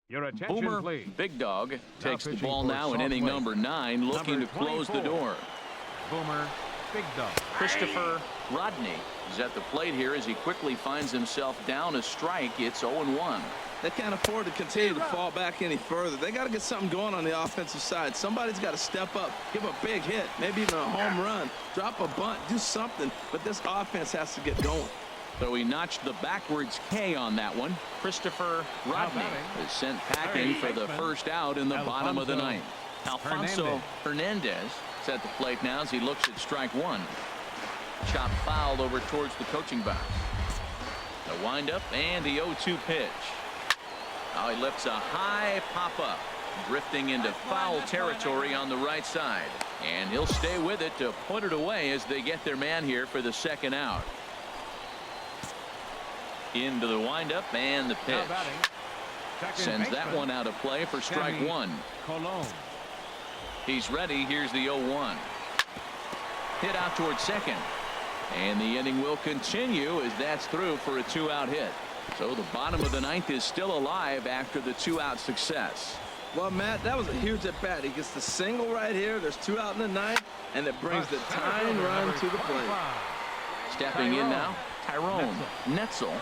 Your attention, Boomer please. Big Dog takes the ball for now in inning softball. number 9, looking to close the 24. door. Boomer Big Dog. Christopher Rodney is at the plate here as he quickly finds himself down a strike. It's 0-1. They can't afford to continue to fall back any further. They got to get something going on the offensive side. Somebody's got to step up, give a big hit, maybe even a home run, drop a bunt, do something. But this offense has to get going. So he notched the backwards K on that one. Christopher Rodney is sent packing for the first out in the bottom of the ninth. Alfonso Hernandez is at the plate now as he looks at strike one. Chop foul over towards the coaching box. The windup and the 0-2 pitch. Now he lifts a high pop-up, drifting into foul territory on the right side. And he'll stay with it to put it away as they get their man here for the second out. Into the windup and the pitch. Sends that one out of play for strike one. He's ready. Here's the 0-1. Hit out towards second. And the inning will continue as that's through for a 2-out hit. So the bottom of the ninth is still alive after the 2-out success. Well, Matt, that was a huge at bat. He gets the single right here. There's 2 out in the ninth, and it brings the tying run to the plate. Stepping in now, Tyrone Netzel.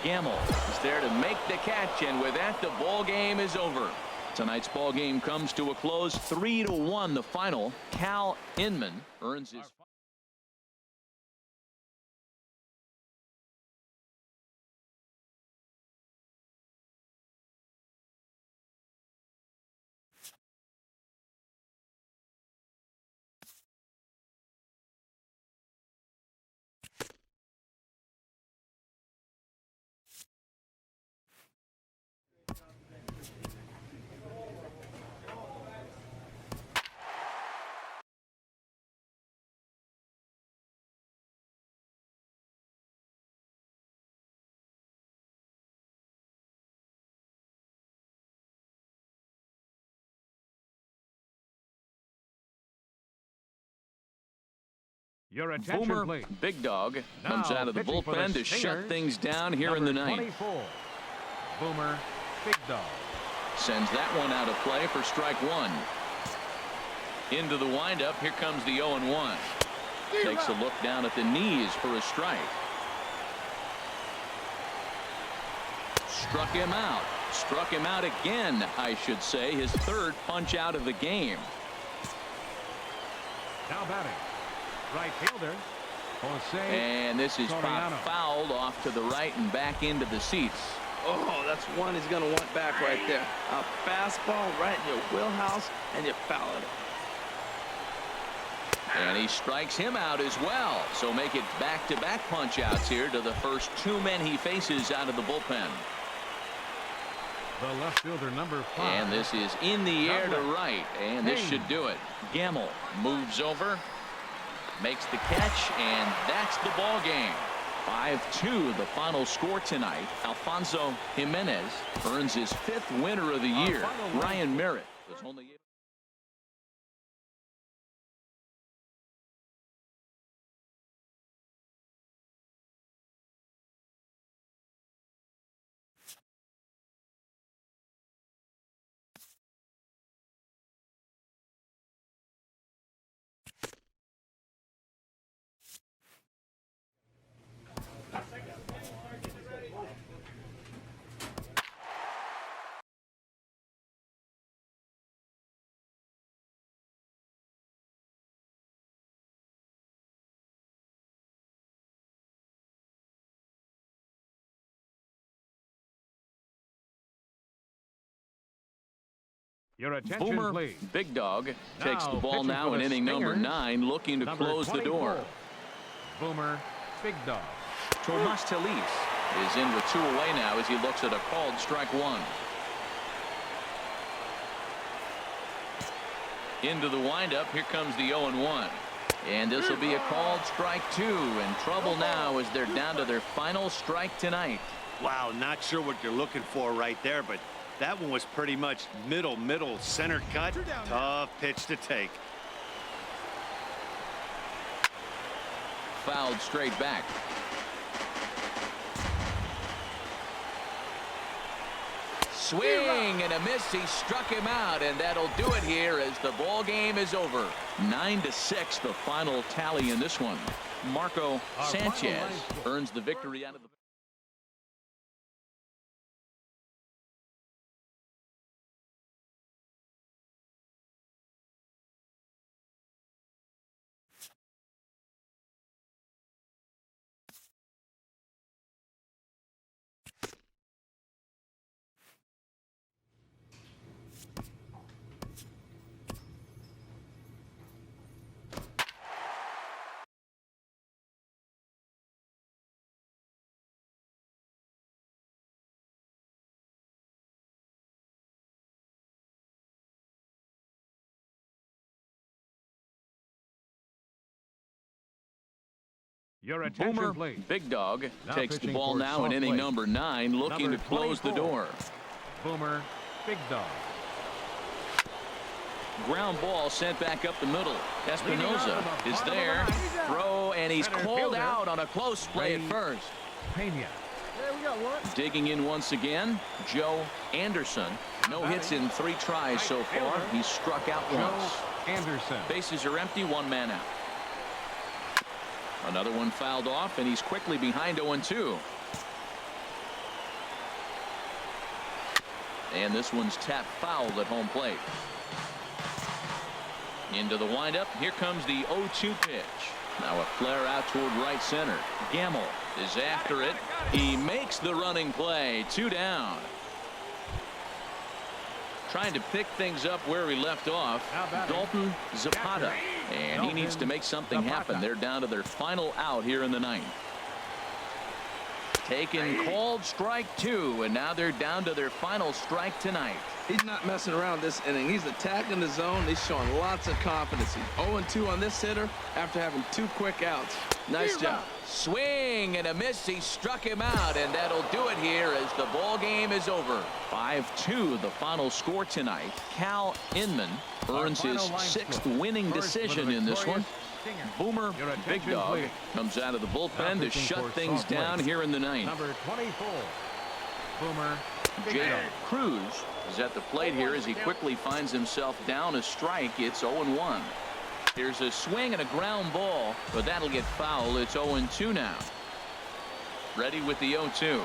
Gamble is there to make the catch, and with that, the ball game is over. Tonight's ball game comes to a close, 3-1 the final. Cal Inman earns his Your attention, Boomer please. Big Dog comes Now out of the pitching for bullpen the to shut Stingers, things down here in the number ninth. 24. Boomer Big Dog. Sends that one out of play for strike one. Into the windup. Here comes the 0-1. Takes a look down at the knees for a strike. Struck him out. Struck him out again, I should say. His third punch out of the game. Now batting. Right fielder. Jose And this is popped fouled off to the right and back into the seats. Oh, that's one he's going to want back right there. A fastball right in your wheelhouse, and you foul it. And he strikes him out as well. So make it back-to-back punch-outs here to the first 2 men he faces out of the bullpen. The left fielder, number 5. And this is in the air to right. And this should do it. Gamble moves over. Makes the catch, and that's the ball game. 5-2 the final score tonight. Alfonso Jimenez earns his 5th winner of the year. Ryan Merritt was only Your attention, Boomer please. Big Dog takes the ball pitching now for in the inning number Stingers, 9, looking to number close the 24. door. Boomer Big Dog. Tomas Telis is in with 2 away now as he looks at a called strike one. Into the windup. Here comes the 0-1. And this will be a called strike 2. In trouble now as they're down to their final strike tonight. Wow, not sure what you're looking for right there, but that one was pretty much middle center cut. Tough pitch to take. Fouled straight back. swing and a miss. He struck him out, and that'll do it here as the ball game is over. 9-6, the final tally in this one. Marco Sanchez earns the victory out of the Your attention, Boomer please. Big Dog Now takes the pitching ball for now in Salt inning Lake. number 9, looking Number to close the 24. door. Boomer Big Dog. Ground ball sent back up the middle. Espinoza is there. Throw, and he's Center called fielder. out on a close play at Ray first. Pena. Digging in once again, Joe Anderson. No hits in 3 tries so far. He's struck out once. Joe Anderson. Bases are empty, 1 man out. Another one fouled off, and he's quickly behind 0-2. And this one's tapped foul at home plate. Into the windup. Here comes the 0-2 pitch. Now a flare out toward right center. Gamble is after it. He makes the running play. 2 down. Trying to pick things up where he left off. Dalton Zapata. And he needs to make something happen. They're down to their final out here in the 9th. Taken, called strike 2, and now they're down to their final strike tonight. He's not messing around this inning. He's attacking the zone. He's showing lots of confidence. He's 0-2 on this hitter after having 2 quick outs. Nice job. Swing and a miss. He struck him out, and that'll do it here as the ball game is over. 5-2, the final score tonight. Cal Inman earns his 6th winning decision in this one. Boomer Big Dog comes out of the bullpen to shut things down here in the 9th. Number 24. Boomer Big Jake Dog. Cruz is at the plate here as he quickly finds himself down a strike. It's 0-1. Here's a swing and a ground ball, but that'll get foul. It's 0-2 now. Ready with the 0-2.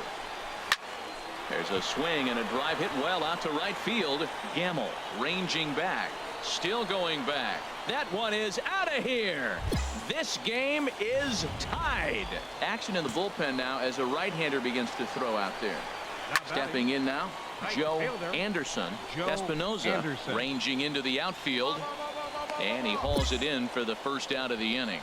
There's a swing and a drive hit well out to right field. Gamble ranging back. Still going back. That one is out of here. This game is tied. Action in the bullpen now as a right-hander begins to throw out there. Stepping in now, Joe Anderson. Espinoza ranging into the outfield. And he hauls it in for the first out of the inning.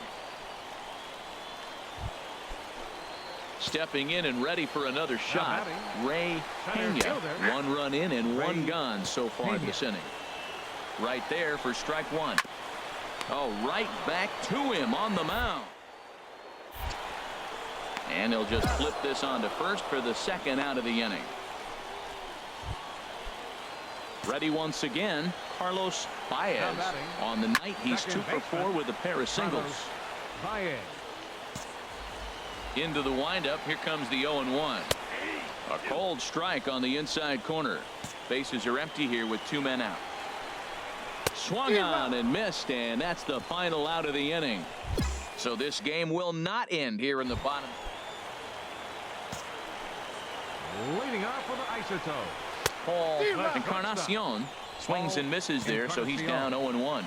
Stepping in and ready for another shot, Ray Pena. 1 run in and 1 gone so far this inning. Right there for strike 1. Oh, right back to him on the mound. And he'll just flip this on to first for the 2nd out of the inning. Ready once again, Carlos Baez. On the night, he's 2 for 4 with a pair of singles. Baez. Into the windup. Here comes the 0-1. A cold strike on the inside corner. Bases are empty here with 2 men out. Swung on and missed, and that's the final out of the inning. So this game will not end here in the bottom. Leading off with an isotope. Paul Encarnacion swings and misses there, so he's down 0-1.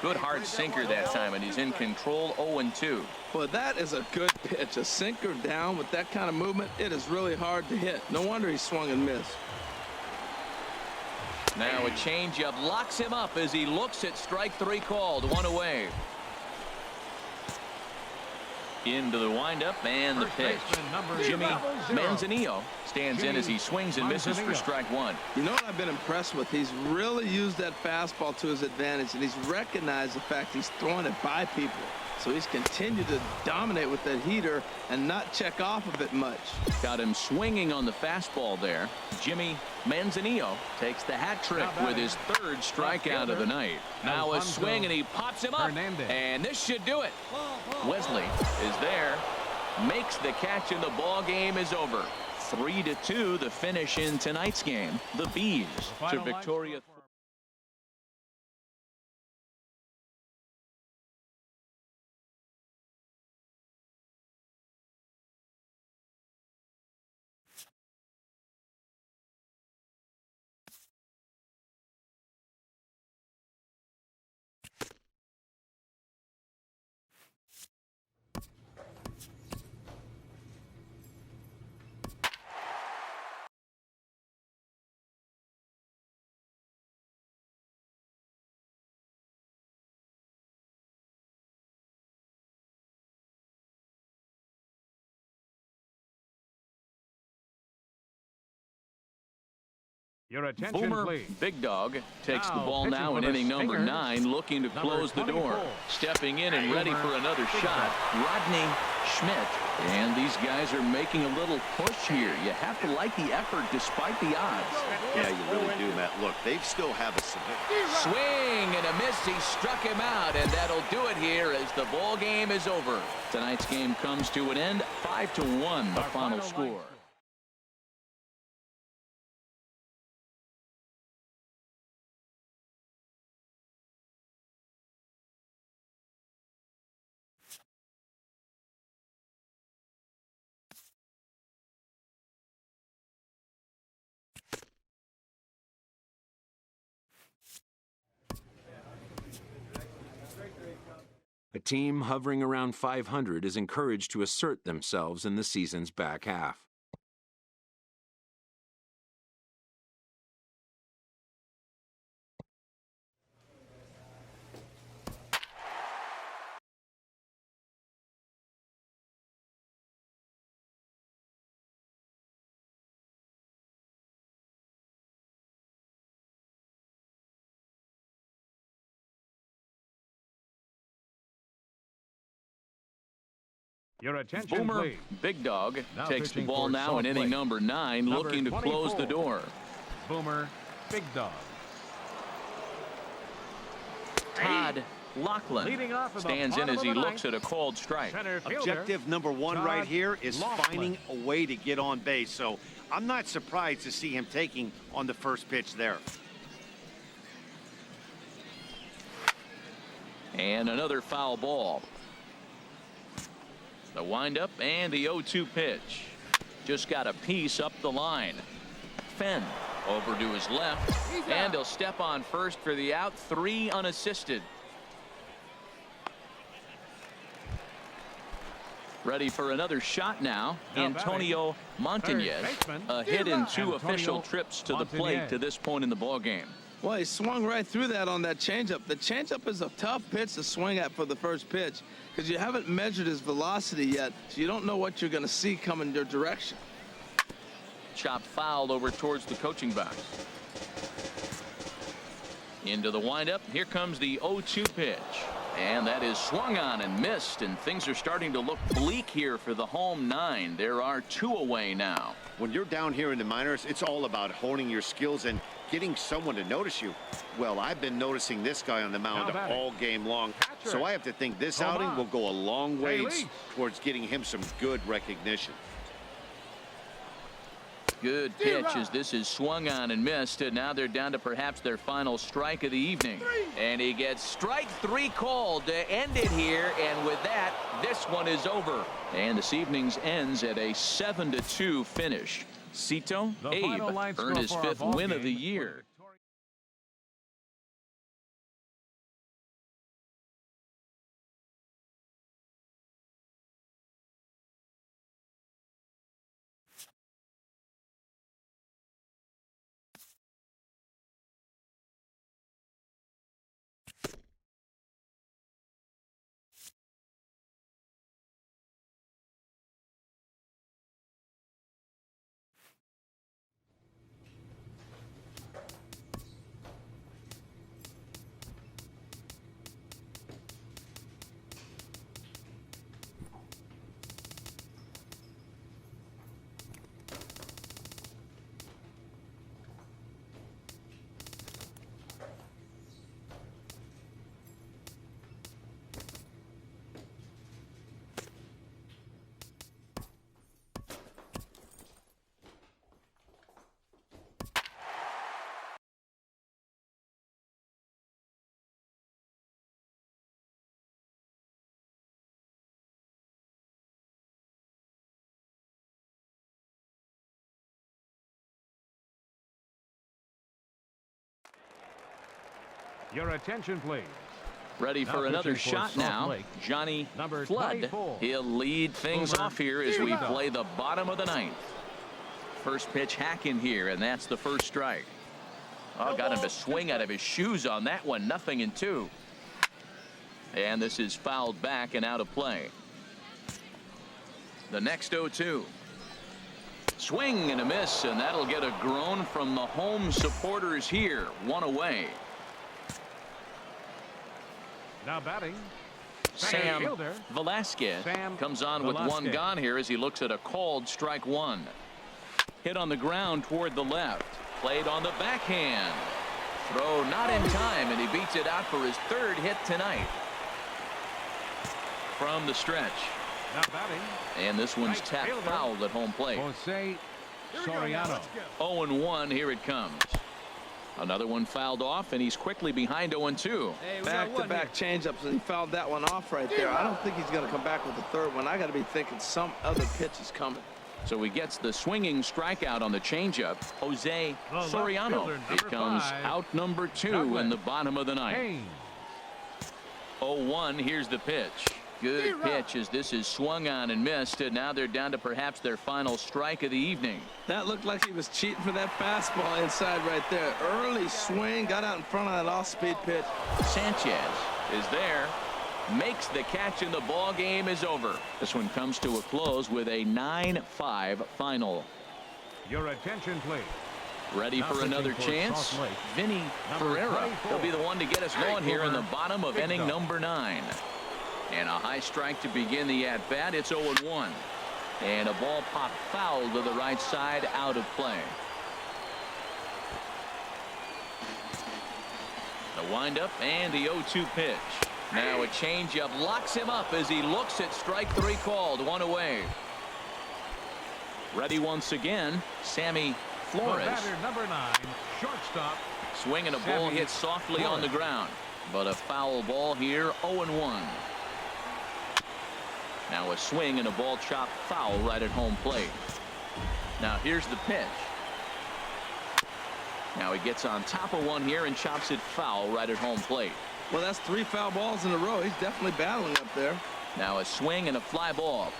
Good hard sinker that time, and he's in control. 0-2. Well, that is a good pitch. A sinker down with that kind of movement, it is really hard to hit. No wonder he swung and missed. Now a changeup locks him up as he looks at strike 3 called. 1 away. Into the windup and the pitch. Jimmy Manzanillo stands in as he swings and misses for strike 1. You know what I've been impressed with? He's really used that fastball to his advantage, and he's recognized the fact he's throwing it by people. So he's continued to dominate with that heater and not check off of it much. Got him swinging on the fastball there. Jimmy Manzanillo takes the hat trick with his 3rd strikeout of the night. Now a swing, and he pops him up. And this should do it. Wesley is there. Makes the catch, and the ball game is over. 3-2 the finish in tonight's game. The Bees to victorious. Your attention, Boomer please. Big Dog takes the Now, ball pitching now for in the inning number Stingers, 9, looking to close the door. 24. Stepping in and ready Boomer for another Big shot, Dog. Rodney Schmidt. And these guys are making a little push here. You have to like the effort despite the odds. Yeah, you really do, Matt. Look, they still have a Swing and a miss. He struck him out, and that'll do it here as the ball game is over. Tonight's game comes to an end, 5-1 the final score. A team hovering around 500 is encouraged to assert themselves in the season's back half. Your attention, Boomer please. Big Dog Now takes the pitching ball for now Salt in inning Lake. number 9, Number looking to close 24. the door. Boomer Big Dog. Todd Lachlan Leading off in the stands in bottom as of he the looks ninth. at a called strike. Center fielder, Objective number 1 right Todd here is Laughlin. finding a way to get on base. So I'm not surprised to see him taking on the first pitch there. And another foul ball. The windup and the 0-2 pitch. Just got a piece up the line. Fenn over to his left, and he'll step on first for the out, 3 unassisted. Ready for another shot now. Antonio Montañez, a hit in 2 official trips to the plate to this point in the ball game. Well, he swung right through that on that changeup. The changeup is a tough pitch to swing at for the first pitch because you haven't measured his velocity yet, so you don't know what you're going to see coming your direction. Chopped foul over towards the coaching box. Into the windup. Here comes the 0-2 pitch. And that is swung on and missed, and things are starting to look bleak here for the home 9. There are 2 away now. When you're down here in the minors, it's all about honing your skills and getting someone to notice you. Well, I've been noticing this guy on the mound all game long, so I have to think this outing will go a long ways towards getting him some good recognition. Good pitch as this is swung on and missed, and now they're down to perhaps their final strike of the evening. And he gets strike 3 called to end it here, and with that, this one is over. And this evening's ends at a 7-2 finish. Cito Abe earned his 5th win of the year. Your attention, please. Ready Now for another pitching for shot Salt now. Lake, Johnny number Flood. 24. He'll lead things Boomer. off here as Here we we go. play the bottom of the ninth. First pitch hack in here, and that's the first strike. Oh, got him to swing out of his shoes on that one. 0-2. And this is fouled back and out of play. The next 0-2. Swing and a miss, and that'll get a groan from the home supporters here. One away. Now batting. Sam fielder. Velasquez Sam comes on with one Velasquez. gone here as he looks at a called strike one. Hit on the ground toward the left. Played on the backhand. Throw not in time, and he beats it out for his third hit tonight. From the stretch. Now batting. And this one's Right tapped fielder. foul at home plate. Jose Soriano. 0-1, here it comes. Another one fouled off, and he's quickly behind 0-2. Back-to-back changeups, and he fouled that one off right there. I don't think he's going to come back with the third one. I got to be thinking some other pitch is coming. So he gets the swinging strikeout on the changeup. Jose The left Soriano. fielder, It number comes 5. out number 2 Douglas in the bottom of the ninth. Haynes. 0-1. Here's the pitch. Good pitch as this is swung on and missed, and now they're down to perhaps their final strike of the evening. That looked like he was cheating for that fastball inside right there. Early swing, got out in front of that off-speed pitch. Sanchez is there, makes the catch, and the ball game is over. This one comes to a close with a 9-5 final. Your attention, please. Ready Now for pitching another for chance? Salt Lake, Vinny number Ferreira. 24. He'll be the one to get us going here in the Boomer. bottom of Big inning dog. number 9. And a high strike to begin the at-bat. It's 0-1. And a ball popped foul to the right side, out of play. The windup and the 0-2 pitch. Now a changeup locks him up as he looks at strike 3 called. One away. Ready once again, Sammy The Flores. batter, number 9, shortstop. Swing and a ball Sammy hit softly on the Flores. ground. But a foul ball here, 0-1. Now a swing and a ball chopped foul right at home plate. Now here's the pitch. Now he gets on top of one here and chops it foul right at home plate. Well, that's 3 foul balls in a row. He's definitely battling up there. Now a swing and a fly ball.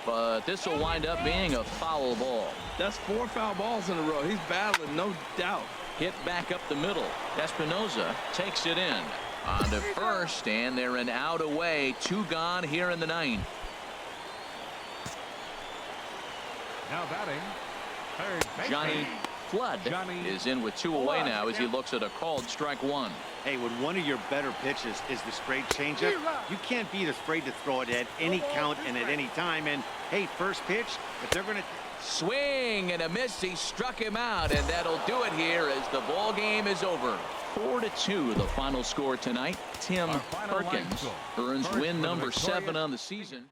But this will wind up being a foul ball. That's 4 foul balls in a row. He's battling, no doubt. Hit back up the middle. Espinoza takes it in. On to first, and they're an out away. 2 gone here in the 9th. Now batting. Third base. Johnny Flood Johnny is in with 2 away now as he looks at a called strike 1. Hey, when one of your better pitches is the straight changeup, you can't be afraid to throw it at any count and at any time. And, hey, first pitch, if they're going to... Swing and a miss. He struck him out, and that'll do it here as the ball game is over. 4-2 the final score tonight. Tim Our final line Perkins score. earns First win for the number victorious- 7 on the season.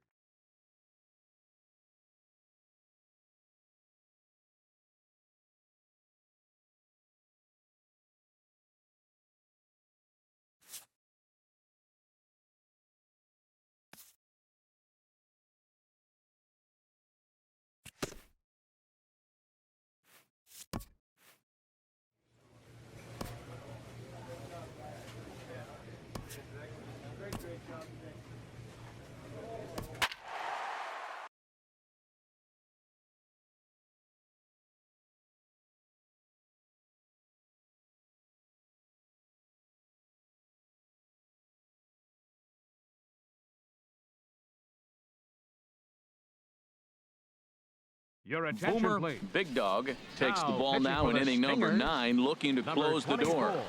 Your attention, Boomer please. Big Dog takes the Now ball pitching now for in the inning number Stingers, 9, looking to number close the door. 24.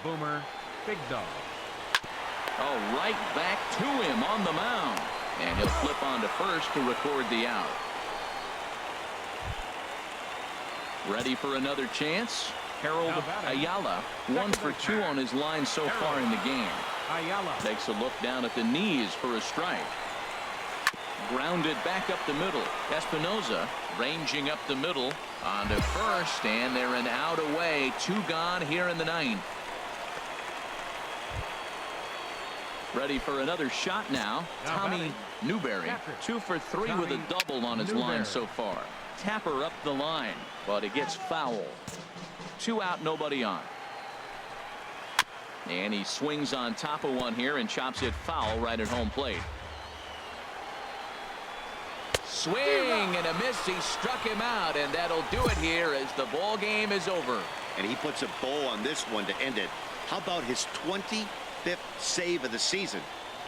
Boomer Big Dog. Oh, right back to him on the mound. And he'll flip on to first to record the out. Ready for another chance? Harold Now batting. Ayala, 1 for 2 on his line so far in the game. Ayala. Takes a look down at the knees for a strike. Grounded back up the middle. Espinoza ranging up the middle on to first, and they're an out away. 2 gone here in the 9th. Ready for another shot now. Now Tommy batting. Newberry, Catcher. 2 for 3 Tommy with a double on his line Newberry. so far. Tapper up the line, but it gets foul. 2 out, nobody on. And he swings on top of one here and chops it foul right at home plate. Swing and a miss. He struck him out, and that'll do it here as the ball game is over. And he puts a bow on this one to end it. How about his 25th save of the season?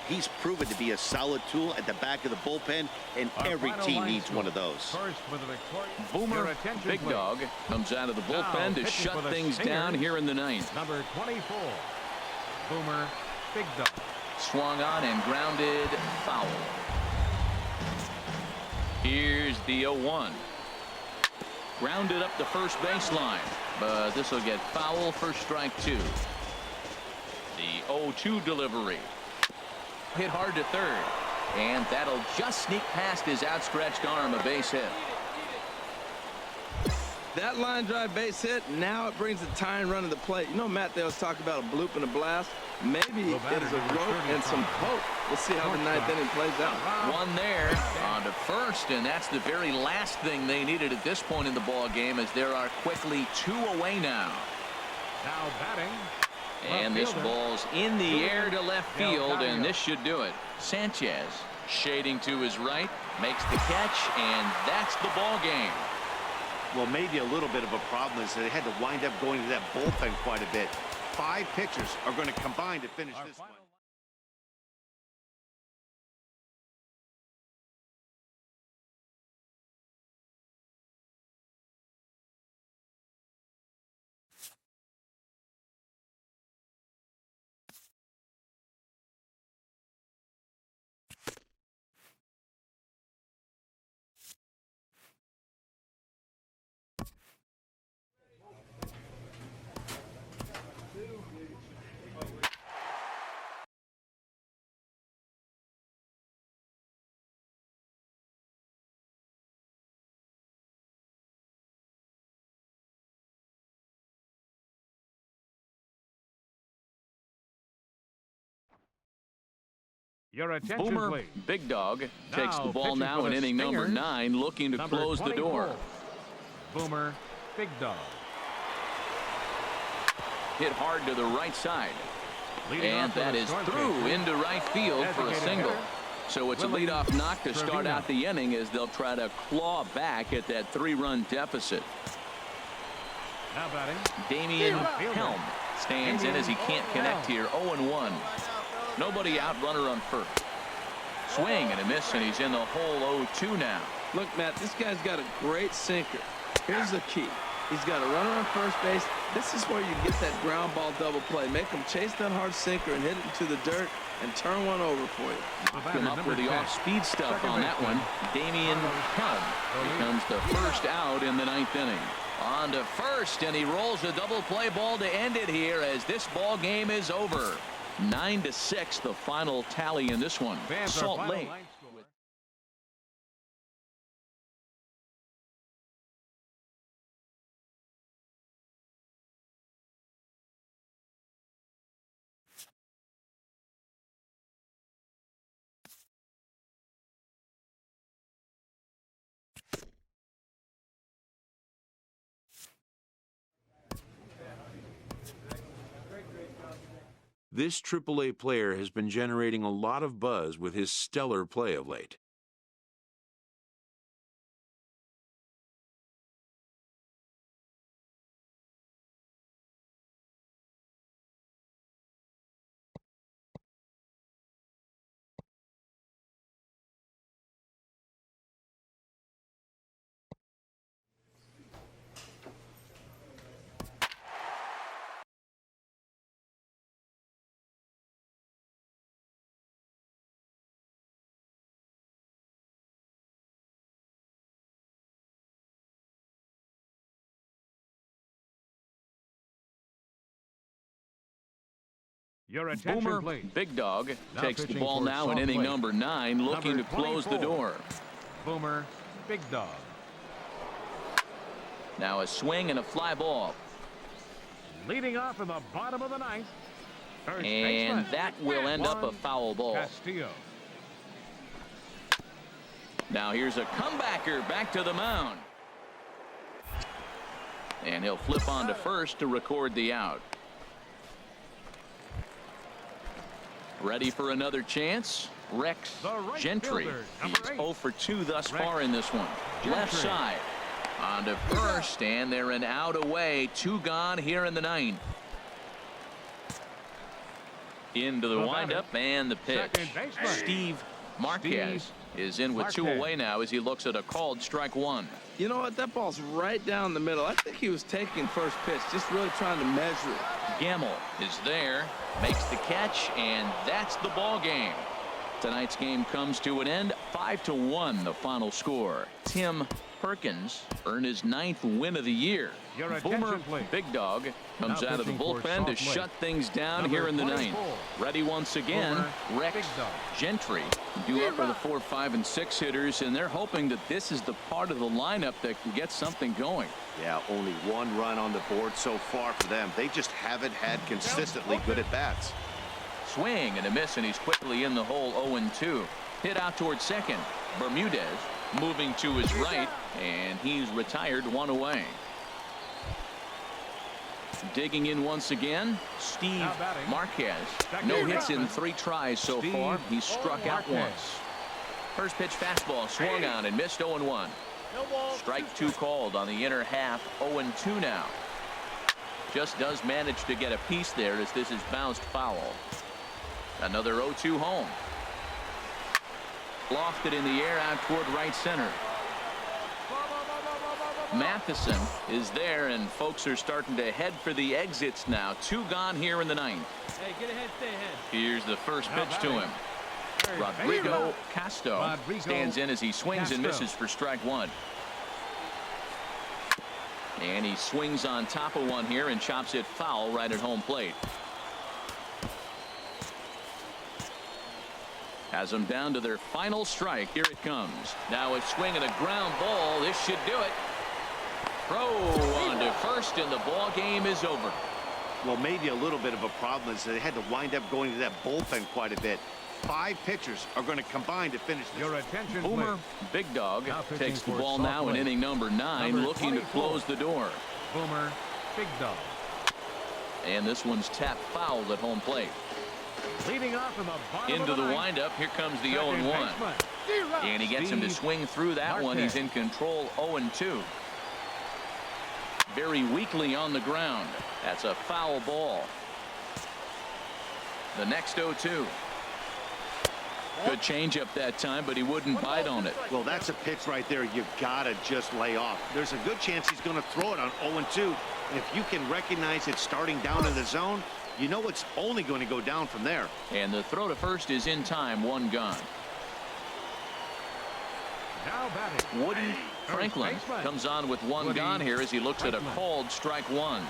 He's proven to be a solid tool at the back of the bullpen, and every team needs one of those. First with the victory. Boomer Big Dog comes out of the bullpen to shut things down here in the ninth. Number 24, Boomer Big Dog. Swung on and grounded foul. Here's the 0-1. Grounded up the first baseline, but this will get foul for strike 2. The 0-2 delivery. Hit hard to third, and that'll just sneak past his outstretched arm, a base hit. That line drive base hit, now it brings the tying run to the plate. You know, Matt, they always talk about a bloop and a blast. Maybe it is a rope and some poke. We'll see how the ninth inning plays out. One there on to first, and that's the very last thing they needed at this point in the ball game, as there are quickly 2 away now. Now batting. And this ball's in the air to left field, and this should do it. Sanchez shading to his right, makes the catch, and that's the ball game. Well, maybe a little bit of a problem is that they had to wind up going to that bullpen quite a bit. 5 pitchers are going to combine to finish this one. Your attention, Boomer please. Big Dog takes the ball pitching now for in the inning number Stingers, 9, looking to number close the 24, door. Boomer Big Dog. Hit hard to the right side. Leading And off with that a is storm through pitcher. into right field for a Designated single. hitter, So it's a Willie leadoff knock to start Trevino. out the inning, as they'll try to claw back at that 3-run deficit. Now batting. Damian Fielder. Helm stands in as he can't connect here. 0-1. Nobody out, runner on first. Swing and a miss, and he's in the hole 0-2 now. Look, Matt, this guy's got a great sinker. Here's the key. He's got a runner on first base. This is where you get that ground ball double play. Make him chase that hard sinker and hit it into the dirt and turn one over for you. Come up with the off-speed stuff on that one. Damian Helm becomes the first out in the 9th inning. On to first, and he rolls a double play ball to end it here, as this ball game is over. 9-6, the final tally in this one. Fans, our Salt final Lake. line score. This AAA player has been generating a lot of buzz with his stellar play of late. Your attention, Boomer please. Big Dog Now takes the pitching ball for now in Salt inning Lake. number 9, looking Number to close the 24. door. Boomer Big Dog. Now a swing and a fly ball. Leading off in the bottom of the 9th. First And baseman, that will end up a Juan foul ball. Castillo. Now here's a comebacker back to the mound. And he'll flip on to first to record the out. Ready for another chance. Rex Gentry. He's 0 for 2 thus far in this one. Left side. On to first, and they're an out away. 2 gone here in the 9th. Into the windup and the pitch. Steve Marquez is in with 2 away now as he looks at a called strike 1. You know what? That ball's right down the middle. I think he was taking first pitch, just really trying to measure it. Gamble is there, makes the catch, and that's the ball game. Tonight's game comes to an end. 5-1 the final score. Tim Perkins earned his 9th win of the year. Boomer Big Dog comes out of the bullpen to shut things down here in the 9th. Ready once again, Rex Gentry due up for the 4, 5, and 6 hitters, and they're hoping that this is the part of the lineup that can get something going. Yeah, only 1 run on the board so far for them. They just haven't had consistently good at bats. Swing and a miss, and he's quickly in the hole. 0-2. Hit out towards second. Bermudez moving to his right, and he's retired 1 away. Digging in once again, Steve Marquez. No hits in 3 tries so far. He's struck out once. First pitch fastball swung on and missed. 0-1. Strike 2 called on the inner half. 0-2 now. Just does manage to get a piece there as this is bounced foul. Another 0-2 home. Lofted in the air out toward right center. Matheson is there, and folks are starting to head for the exits now. 2 gone here in the 9th. Hey, get ahead, stay ahead. Here's the first pitch to him. Rodrigo Castro stands in as he swings and misses for strike 1. And he swings on top of one here and chops it foul right at home plate. Has them down to their final strike. Here it comes. Now a swing and a ground ball. This should do it. Throw on to first, and the ball game is over. Well, maybe a little bit of a problem is they had to wind up going to that bullpen quite a bit. 5 pitchers are going to combine to finish this. Your attention, Boomer Big Dog takes the ball now in inning number 9, looking to close the door. Boomer Big Dog. And this one's tapped foul at home plate. Leading off in the bottom Into of the 9th. windup. Here comes the 0-1. And he gets him to swing through that one. He's in control. 0-2. Very weakly on the ground. That's a foul ball. The next 0-2. Good changeup that time, but he wouldn't bite on it. Well, that's a pitch right there you've got to just lay off. There's a good chance he's going to throw it on 0-2. And if you can recognize it starting down in the zone, you know it's only going to go down from there. And the throw to first is in time. 1 gone. Now batting. Woody Franklin comes on with 1 gone here as he looks at a called strike 1.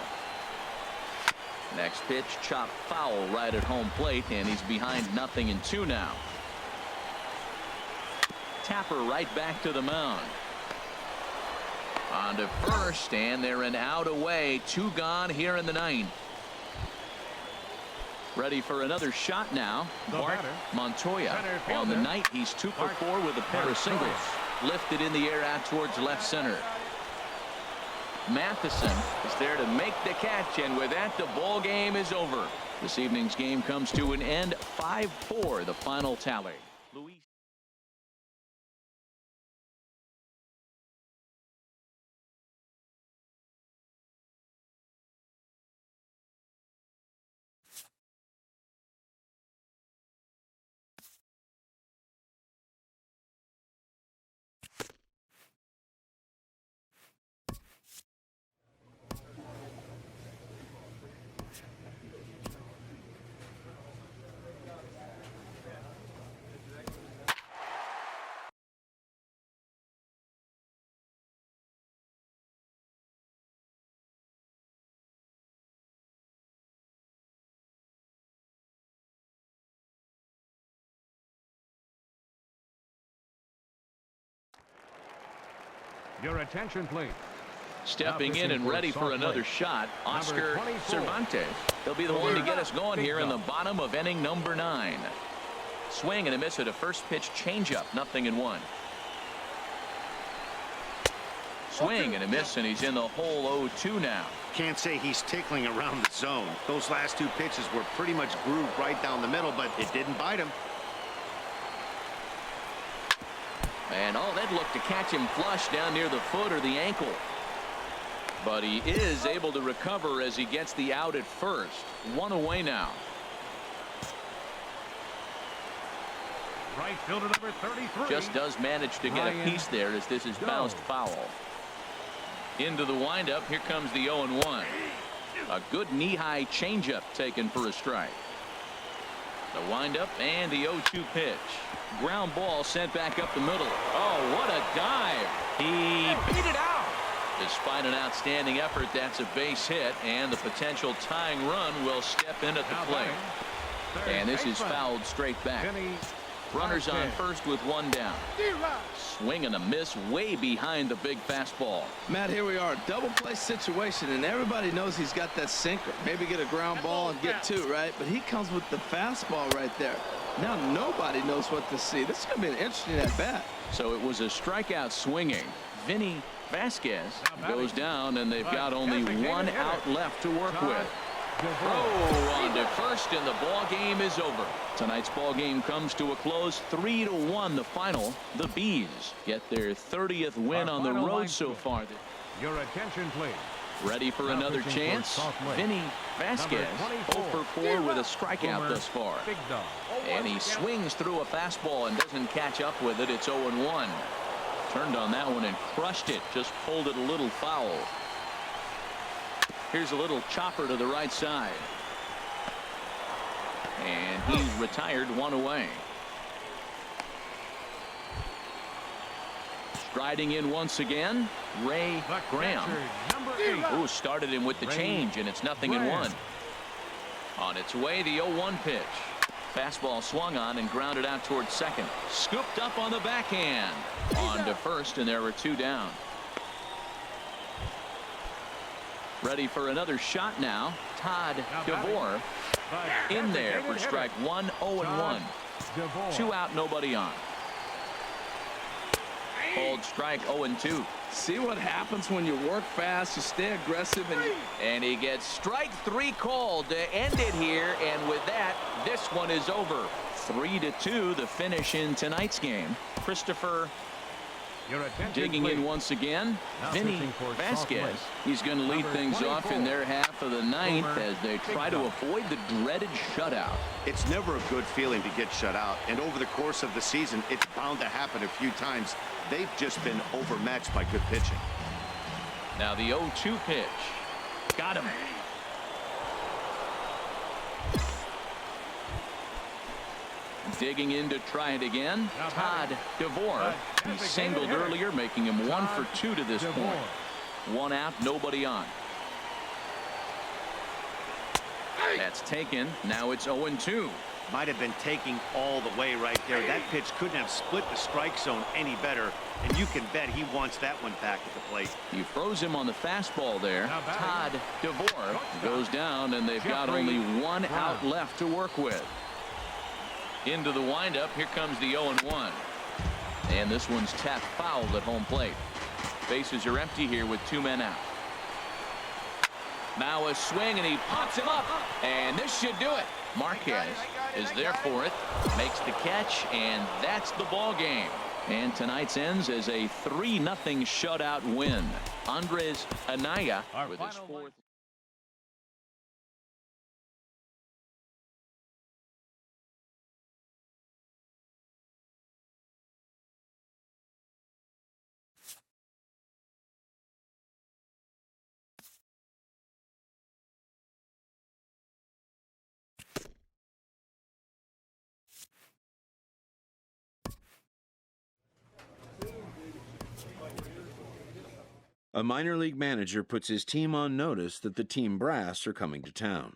Next pitch, chop foul right at home plate, and he's behind 0-2 now. Tapper right back to the mound. On to first, and they're an out away. 2 gone here in the 9th. Ready for another shot now. Bart Montoya. On the night, he's 2 for 4 with a pair of singles. Lifted in the air out towards left center. Matheson is there to make the catch, and with that, the ball game is over. This evening's game comes to an end. 5-4 the final tally. Luis. Your attention, please. Stepping in and ready for another shot, Oscar Cervantes. He'll be the one to get us going here in the bottom of inning number 9. Swing and a miss at a first pitch changeup. 0-1. Swing and a miss, and he's in the hole 0-2 now. Can't say he's tickling around the zone. Those last two pitches were pretty much grooved right down the middle, but it didn't bite him. And they'd look to catch him flush down near the foot or the ankle. But he is able to recover as he gets the out at first. One away now. Right fielder number 33. Just does manage to get a piece there as this is bounced foul. Into the windup. Here comes the 0-1. A good knee-high changeup taken for a strike. The windup and the 0-2 pitch. Ground ball sent back up the middle. Oh, what a dive. He beat it out. Despite an outstanding effort, that's a base hit, and the potential tying run will step in at the plate. And this is fouled straight back. Runners on first with one down. Swing and a miss way behind the big fastball. Matt, here we are, double play situation, and everybody knows he's got that sinker. Maybe get a ground ball and get two, right? But he comes with the fastball right there. Now nobody knows what to see. This is going to be an interesting at bat. So it was a strikeout swinging. Vinny Vasquez goes down, and they've got only one out left to work with. On to first, and the ball game is over. Tonight's ball game comes to a close, 3-1 the final. The Bees get their 30th win on the road so far. Your attention, please. Ready for another chance? Vinny Vasquez 0 for 4 with a strikeout thus far. And he swings through a fastball and doesn't catch up with it. It's 0-1. Turned on that one and crushed it. Just pulled it a little foul. Here's a little chopper to the right side. And he's retired, one away. Striding in once again, Ray Graham. Who started him with the change, and it's 0-1. On its way, the 0-1 pitch. Fastball swung on and grounded out towards second. Scooped up on the backhand. On to first, and there were two down. Ready for another shot now. Todd DeVore in there for strike one. 0-1. 2 out, nobody on. Called strike 0-2. See what happens when you work fast, you stay aggressive, and he gets strike 3 called to end it here, and with that, this one is over. 3-2 the finish in tonight's game. Christopher digging in once again. Vinny Vasquez. He's going to lead things off in their half of the ninth as they try to avoid the dreaded shutout. It's never a good feeling to get shut out, and over the course of the season, it's bound to happen a few times. They've just been overmatched by good pitching. Now the 0-2 pitch. Got him. Digging in to try it again. Todd DeVore. He singled earlier, making him 1 for 2 to this point. 1 out, nobody on. That's taken. Now it's 0-2. Might have been taking all the way right there. That pitch couldn't have split the strike zone any better, and you can bet he wants that one back at the plate. You froze him on the fastball there. Todd DeVore goes down, and they've got only 1 out left to work with. Into the windup. Here comes the 0-1. And this one's tapped foul at home plate. Bases are empty here with 2 men out. Now a swing, and he pops him up. And this should do it. Marquez is there for it. Makes the catch, and that's the ball game. And tonight's ends as a 3-0 shutout win. Andres Anaya with his 4th. A minor league manager puts his team on notice that the team brass are coming to town.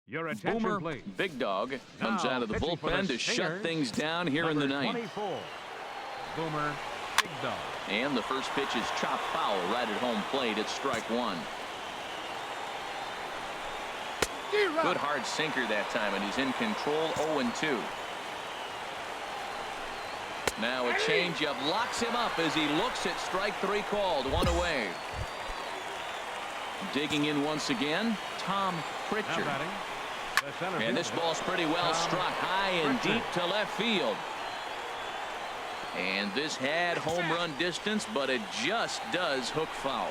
Your attention, Boomer please. Big Dog comes Now, out of the pitching for bullpen the to shut Stingers, things down here in the number ninth. 24, Boomer Big Dog. And the first pitch is chopped foul right at home plate. It's strike one. Good hard sinker that time, and he's in control. 0-2. Now a changeup locks him up as he looks at strike three called. One away. Digging in once again, Tom Pritchard. And this ball's pretty well struck high and deep to left field. And this had home run distance, but it just does hook foul.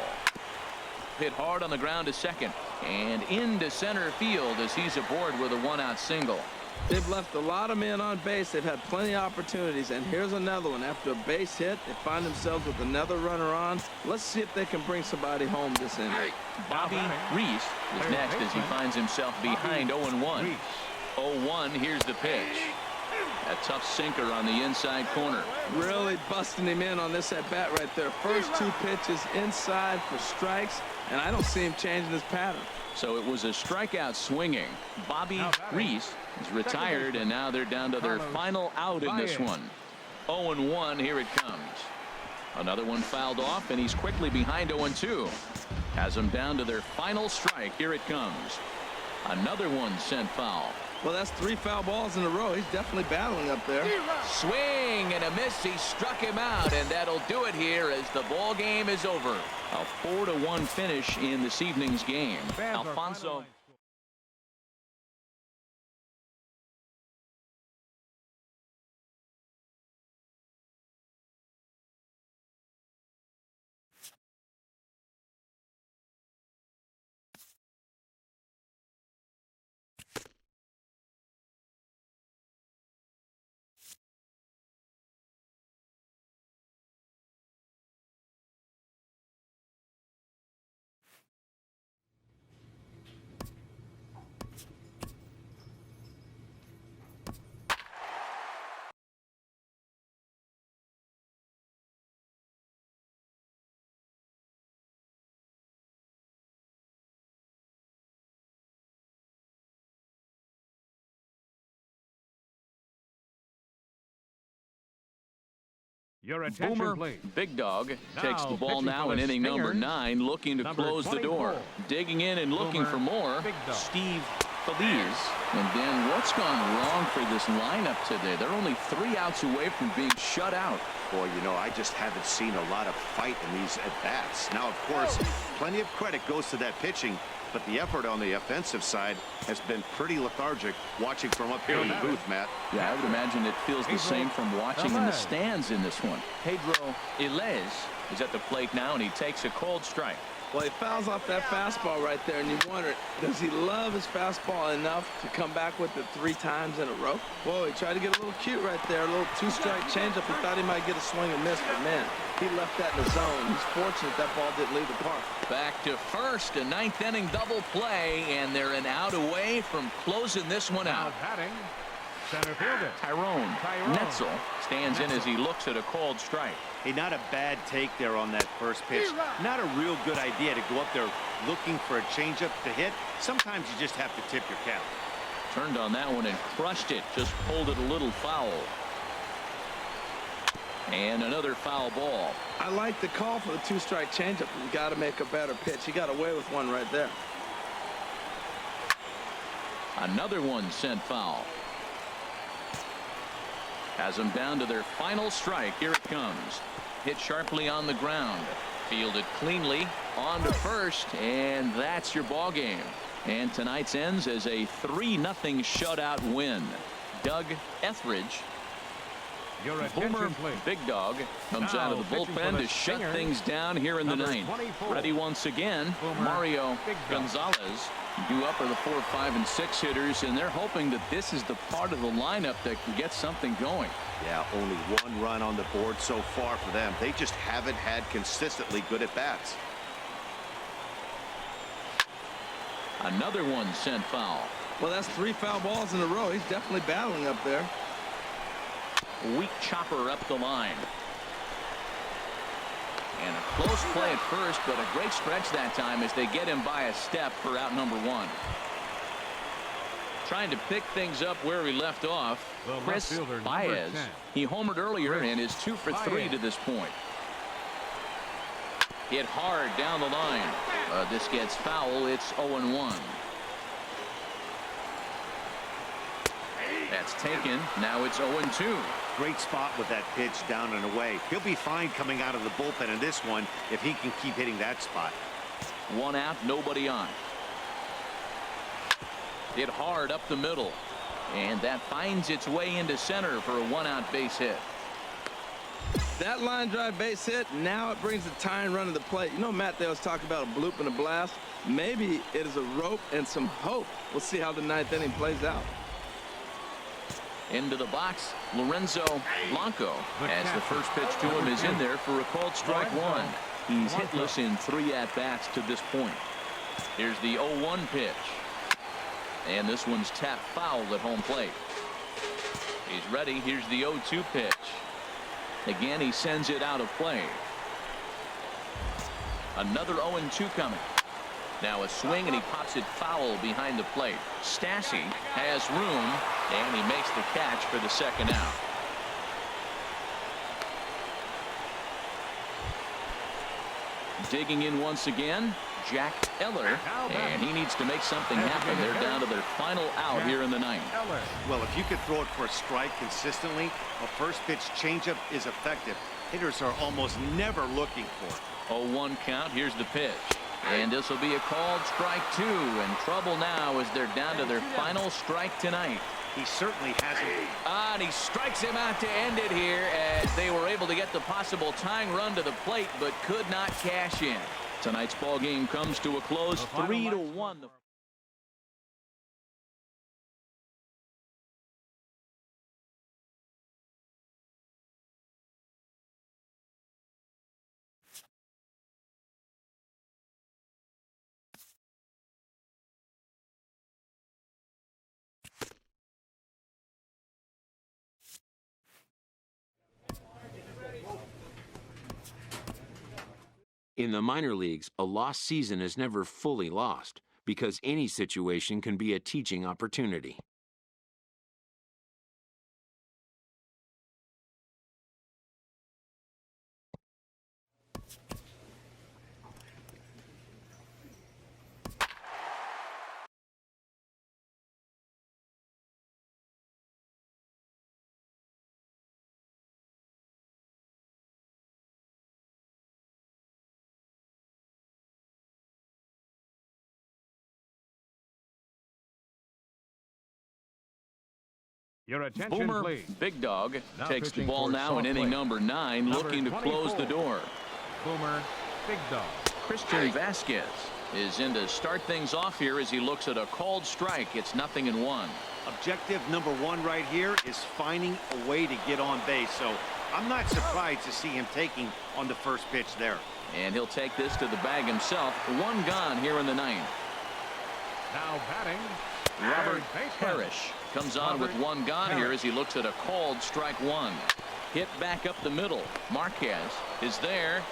Hit hard on the ground to second and into center field as he's aboard with a one-out single. They've left a lot of men on base. They've had plenty of opportunities, and here's another one. After a base hit, they find themselves with another runner on. Let's see if they can bring somebody home this inning. Bobby Reese is next as he finds himself behind 0-1. 0-1, here's the pitch. A tough sinker on the inside corner. Really busting him in on this at bat right there. First two pitches inside for strikes, and I don't see him changing his pattern. So it was a strikeout swinging. Bobby Reese is retired, and now they're down to their final out in this one. 0-1, here it comes. Another one fouled off, and he's quickly behind 0-2. Has them down to their final strike. Here it comes. Another one sent foul. Well, that's 3 foul balls in a row. He's definitely battling up there. Swing and a miss. He struck him out, and that'll do it here as the ball game is over. A 4-1 finish in this evening's game. Alfonso. Your attention, Boomer please. Big Dog takes the ball pitching now for in the inning number Stingers, 9, looking to number close the 24, door. Digging in and looking Boomer for more, Big Dog. Steve Feliz. And Dan, what's gone wrong for this lineup today? They're only 3 outs away from being shut out. Boy, you know, I just haven't seen a lot of fight in these at-bats. Now, of course, plenty of credit goes to that pitching, but the effort on the offensive side has been pretty lethargic watching from up here in the booth, Matt. Yeah, I would imagine it feels the same from watching in the stands in this one. Pedro Ilez is at the plate now, and he takes a cold strike. Well, he fouls off that fastball right there, and you wonder, does he love his fastball enough to come back with it 3 times in a row? Whoa, he tried to get a little cute right there, a little 2-strike changeup. He thought he might get a swing and miss, but man, he left that in the zone. He's fortunate that ball didn't leave the park. Back to first, a 9th inning double play, and they're an out away from closing this one out. Batting, center fielder. Tyrone Netzel stands in as he looks at a called strike. Hey, not a bad take there on that first pitch. Not a real good idea to go up there looking for a changeup to hit. Sometimes you just have to tip your cap. Turned on that one and crushed it. Just pulled it a little foul. And another foul ball. I like the call for the 2-strike changeup. You got to make a better pitch. He got away with one right there. Another one sent foul. Has them down to their final strike. Here it comes. Hit sharply on the ground. Fielded cleanly on to first, and that's your ball game. And tonight's ends as a 3-0 shutout win. Doug Etheridge. Your Boomer attention, please. Big Dog comes Now out of the pitching for bullpen the to shut Stingers, things down here in the number 9th. 24, Ready once again, Boomer Mario Big Dog. Gonzalez. Due up are the 4, 5, and 6 hitters, and they're hoping that this is the part of the lineup that can get something going. Yeah, only 1 run on the board so far for them. They just haven't had consistently good at-bats. Another one sent foul. Well, that's 3 foul balls in a row. He's definitely battling up there. Weak chopper up the line. And a close play at first, but a great stretch that time as they get him by a step for out number 1. Trying to pick things up where he left off. Chris Baez. He homered earlier and is 2 for 3 to this point. Hit hard down the line. This gets foul. It's 0-1. That's taken. Now it's 0-2. Great spot with that pitch down and away. He'll be fine coming out of the bullpen in this one if he can keep hitting that spot. 1 out, nobody on. Hit hard up the middle. And that finds its way into center for a 1-out base hit. That line drive base hit, now it brings the tying run to the plate. You know, Matt, they was talking about a bloop and a blast. Maybe it is a rope and some hope. We'll see how the 9th inning plays out. Into the box, Lorenzo Blanco, as the first pitch to him is in there for a called strike 1. He's hitless in 3 at-bats to this point. Here's the 0-1 pitch. And this one's tapped foul at home plate. He's ready. Here's the 0-2 pitch. Again, he sends it out of play. Another 0-2 coming. Now a swing, and he pops it foul behind the plate. Stassi has room, and he makes the catch for the 2nd out. Digging in once again, Jack Eller, and he needs to make something happen. They're down to their final out here in the 9th. Well, if you could throw it for a strike consistently, a first pitch changeup is effective. Hitters are almost never looking for it. 0-1 count. Here's the pitch. And this will be a called strike 2. And trouble now as they're down to their final strike tonight. He certainly hasn't. And he strikes him out to end it here as they were able to get the possible tying run to the plate but could not cash in. Tonight's ball game comes to a close 3-1. In the minor leagues, a lost season is never fully lost because any situation can be a teaching opportunity. Your attention, Boomer please. Big Dog Now takes the pitching ball for now in Salt inning Lake. number 9, Number looking to close the 24. door. Boomer Big Dog. Christian Vasquez is in to start things off here as he looks at a called strike. It's 0-1. Objective number 1 right here is finding a way to get on base. So I'm not surprised to see him taking on the first pitch there. And he'll take this to the bag himself. 1 gone here in the 9th. Now batting, Robert third baseman. Parrish comes on with 1 gone here as he looks at a called strike 1. Hit back up the middle. Marquez is there.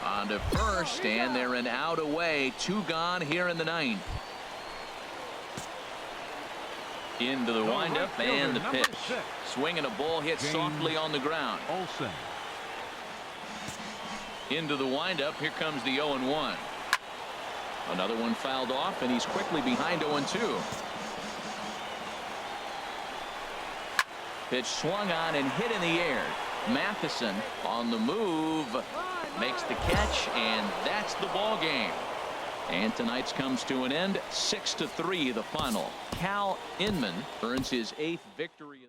On to first, and they're an out away. 2 gone here in the 9th. Into the windup and the pitch. Swing and a ball hit softly on the ground. Olsen. Into the windup. Here comes the 0-1. Another one fouled off, and he's quickly behind 0-2. Pitch swung on and hit in the air. Matheson on the move makes the catch, and that's the ball game. And tonight's comes to an end. 6-3 the final. Cal Inman earns his 8th victory.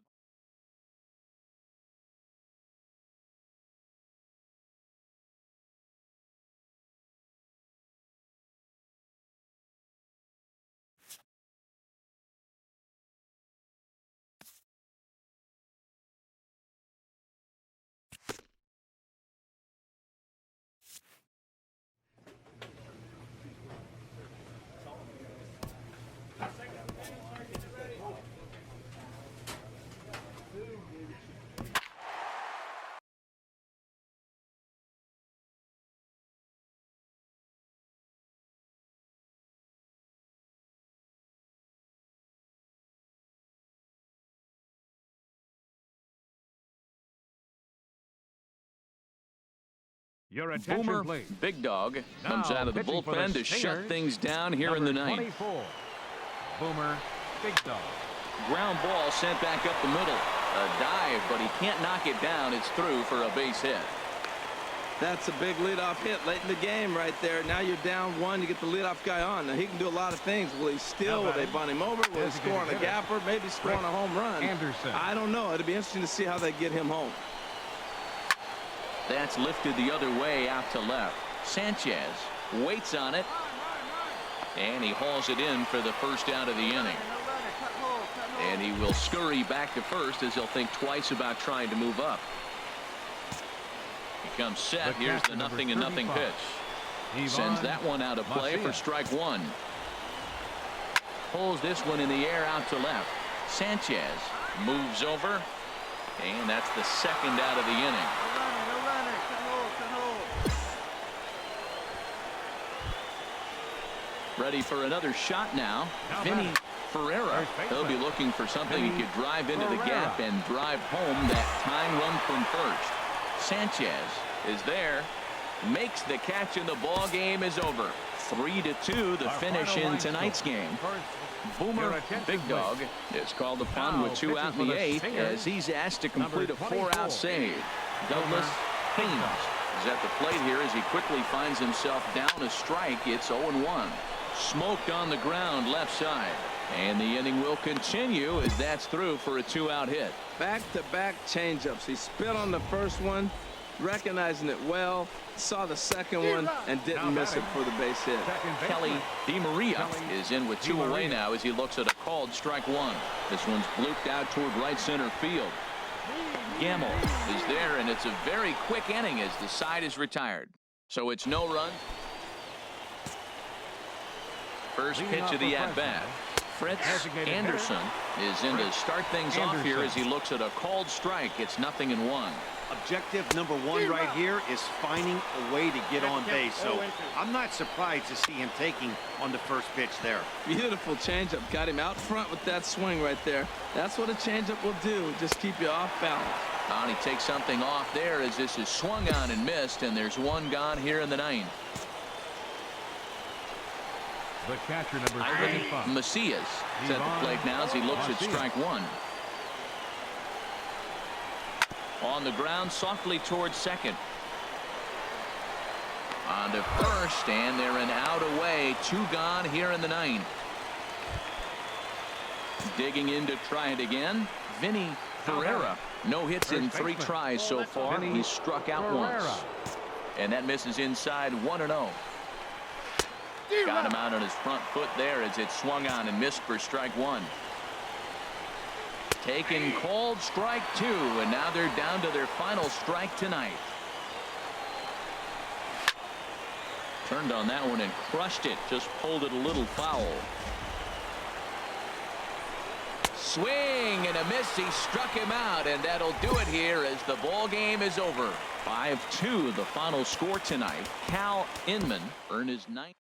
Your attention, Boomer please. Big Dog comes Now out of the pitching for bullpen to Stingers, shut things down here in the number ninth. 24, Boomer Big Dog. Ground ball sent back up the middle. A dive, but he can't knock it down. It's through for a base hit. That's a big leadoff hit late in the game right there. Now you're down one. You get the leadoff guy on. Now he can do a lot of things. Will he steal? Will they bunt him over? Will he score on a gapper? Maybe score on a home run. Anderson. I don't know. It'll be interesting to see how they get him home. That's lifted the other way out to left. Sanchez waits on it, and he hauls it in for the first out of the inning. And he will scurry back to first as he'll think twice about trying to move up. He comes set. Here's the 0-0 pitch. Sends that one out of play for strike one. Pulls this one in the air out to left. Sanchez moves over, and that's the second out of the inning. Ready for another shot now. Vinny Ferreira. He'll be looking for something he could drive into the gap and drive home that tying run from first. Sanchez is there, makes the catch, and the ball game is over. 3-2 the finish in tonight's game. Boomer Big Dog is called upon with 2 out in the 8th as he's asked to complete a 4-out save. Douglas Haynes is at the plate here as he quickly finds himself down a strike. It's 0-1. Smoked on the ground left side. And the inning will continue as that's through for a 2-out hit. Back-to-back changeups. He spit on the first one, recognizing it well, saw the second one, and didn't miss it for the base hit. Kelly DeMaria is in with 2 away now as he looks at a called strike one. This one's blooped out toward right center field. Gamble is there, and it's a very quick inning as the side is retired. So it's no run. First pitch of the at-bat. Fritz Anderson is in to start things off here as he looks at a called strike. It's 0-1. Objective number 1 right here is finding a way to get on base. So I'm not surprised to see him taking on the first pitch there. Beautiful changeup. Got him out front with that swing right there. That's what a changeup will do. Just keep you off balance. And he takes something off there as this is swung on and missed, and there's one gone here in the 9th. The catcher, number Ivan 25. Macias is at the plate now as he looks at strike one. On the ground, softly towards second. On to first, and they're an out away. 2 gone here in the 9th. Digging in to try it again. Vinny Ferreira. No hits in 3 tries so far. He's struck out once. And that misses inside 1-0. Got him out on his front foot there as it swung on and missed for strike one. Taken called strike 2, and now they're down to their final strike tonight. Turned on that one and crushed it. Just pulled it a little foul. Swing and a miss. He struck him out, and that'll do it here as the ball game is over. 5-2 the final score tonight. Cal Inman earned his 9th.